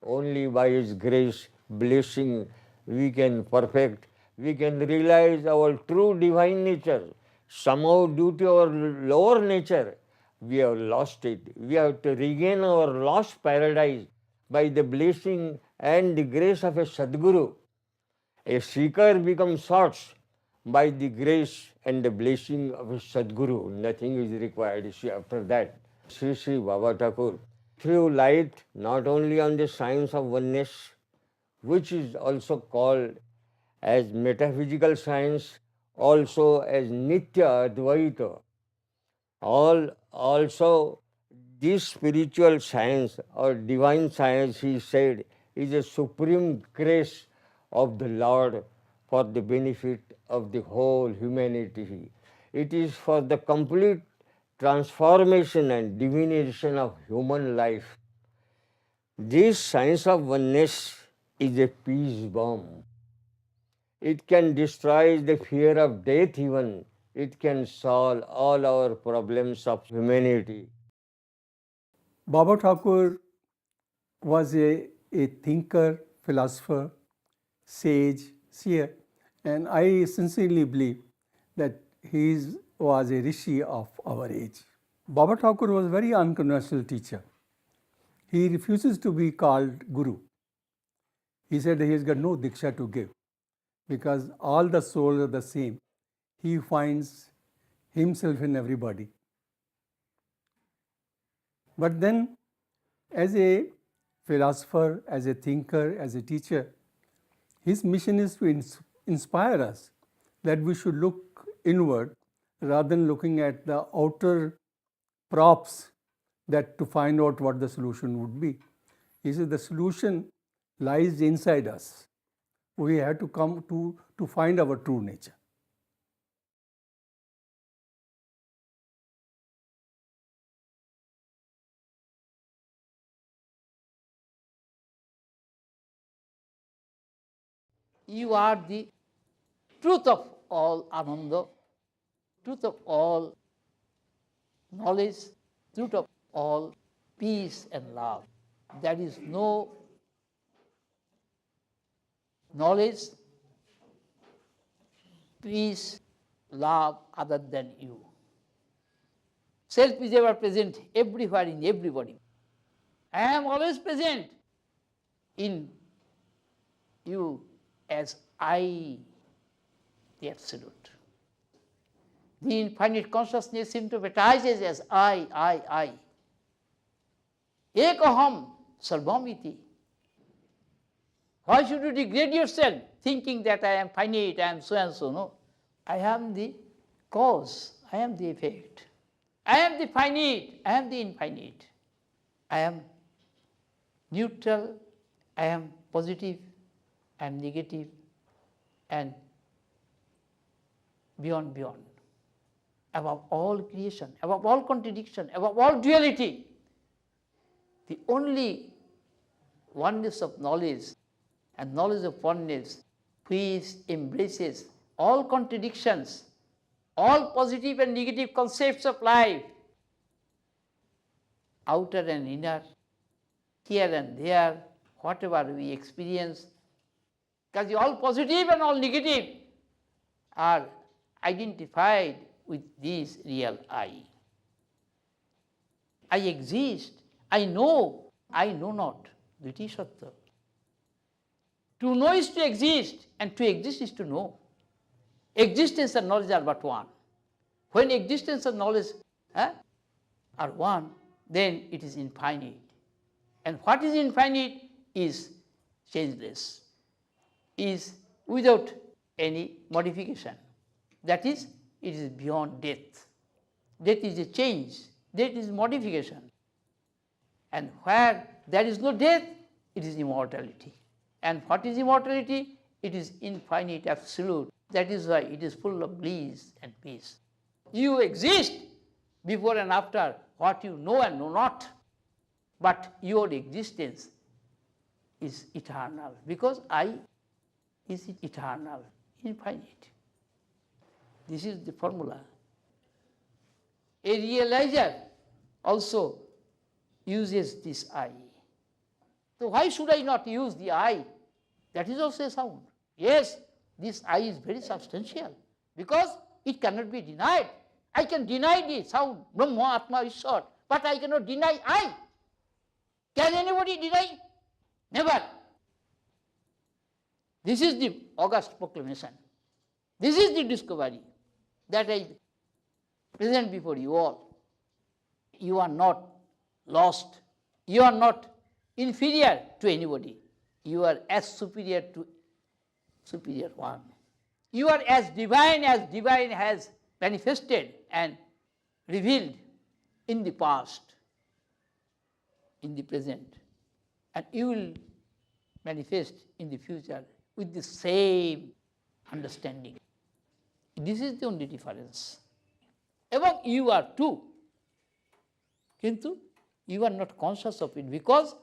Only by His grace, blessing, we can perfect, we can realize our true divine nature. Somehow, due to our lower nature, we have lost it. We have to regain our lost paradise by the blessing and the grace of a Sadguru. A seeker becomes sought by the grace and the blessing of a Sadguru. Nothing is required. See, after that, Sri Sri Babathakur threw light not only on the science of oneness, which is also called as metaphysical science, also as Nitya Advaita. Also this spiritual science or divine science, he said, is a supreme grace of the Lord for the benefit of the whole humanity. It is for the complete transformation and divinization of human life. This science of oneness is a peace bomb. It can destroy the fear of death even. It can solve all our problems of humanity. Baba Thakur was a thinker, philosopher, sage, seer, and I sincerely believe that he was a rishi of our age. Baba Thakur was a very unconventional teacher. He refuses to be called Guru. He said he has got no diksha to give because all the souls are the same. He finds himself in everybody. But then, as a philosopher, as a thinker, as a teacher, his mission is to inspire us that we should look inward rather than looking at the outer props that to find out what the solution would be. He says the solution lies inside us. We have to come to find our true nature. You are the truth of all Ananda, truth of all knowledge, truth of all peace and love. There is no knowledge, peace, love other than you. Self is ever present everywhere in everybody. I am always present in you as I, the Absolute. The infinite consciousness symptomatizes as I. Ekaham sarvamiti. Why should you degrade yourself thinking that I am finite, I am so and so? No. I am the cause, I am the effect. I am the finite, I am the infinite. I am neutral, I am positive, I am negative, and beyond. Above all creation, above all contradiction, above all duality, the only oneness of knowledge and knowledge of oneness which embraces all contradictions, all positive and negative concepts of life, outer and inner, here and there, whatever we experience, because all positive and all negative are identified with this real I. I exist, I know not. Dviti Sattva. To know is to exist, and to exist is to know. Existence and knowledge are but one. When existence and knowledge are one, then it is infinite. And what is infinite is changeless, is without any modification. That is, it is beyond death. Death is a change, death is modification. And where there is no death, it is immortality. And what is immortality? It is infinite, absolute. That is why it is full of bliss and peace. You exist before and after what you know and know not, but your existence is eternal, because I is eternal, infinite. This is the formula. A realizer also uses this I. So why should I not use the I? That is also a sound. Yes, this I is very substantial because it cannot be denied. I can deny the sound, Brahma, Atma, Ishwar, but I cannot deny I. Can anybody deny? Never. This is the august proclamation. This is the discovery that I present before you all. You are not lost. You are not inferior to anybody. You are as superior to superior one. You are as divine has manifested and revealed in the past, in the present, and you will manifest in the future with the same understanding. This is the only difference. Among you are two, kintu you are not conscious of it because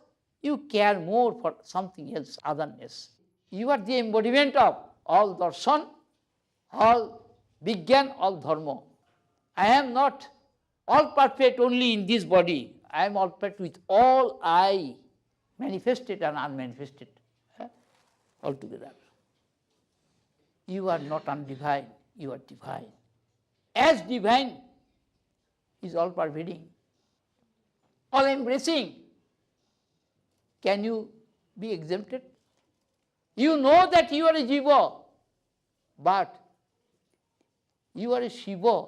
you care more for something else, otherness. You are the embodiment of all darshan, all vigyan, all dharma. I am not all perfect only in this body. I am all perfect with all I, manifested and unmanifested, altogether. You are not undivine, you are divine. As divine is all pervading, all embracing. Can you be exempted? You know that you are a jiva, but you are a Shiva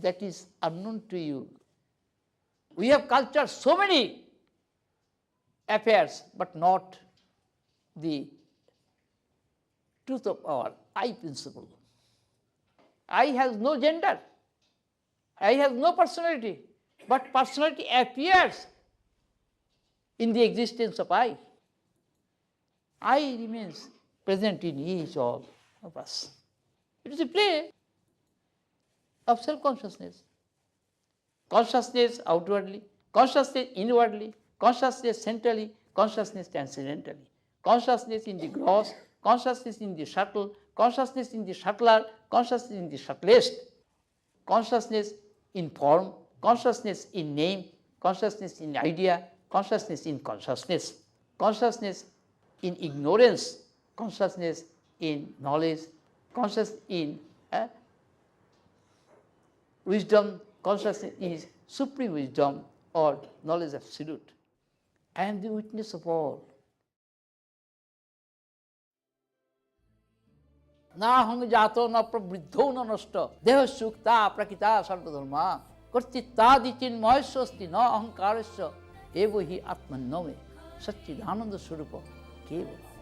that is unknown to you. We have cultured so many affairs, but not the truth of our I principle. I has no gender. I has no personality, but personality appears in the existence of I. I remains present in each all of us. It is a play of self-consciousness. Consciousness outwardly, consciousness inwardly, consciousness centrally, consciousness transcendentally. Consciousness in the gross, consciousness in the subtle, consciousness in the subtler, consciousness in the subtlest, consciousness in form, consciousness in name, consciousness in idea, consciousness in consciousness, consciousness in ignorance, consciousness in knowledge, consciousness in wisdom, consciousness is supreme wisdom or knowledge absolute. I am the witness of all. Na hang jato na prabridho na nashta deha sukta prakita sarvadharma kartitadi chinmayasya na ahankarasya evo hi atmanname satchidananda swarupa kevala.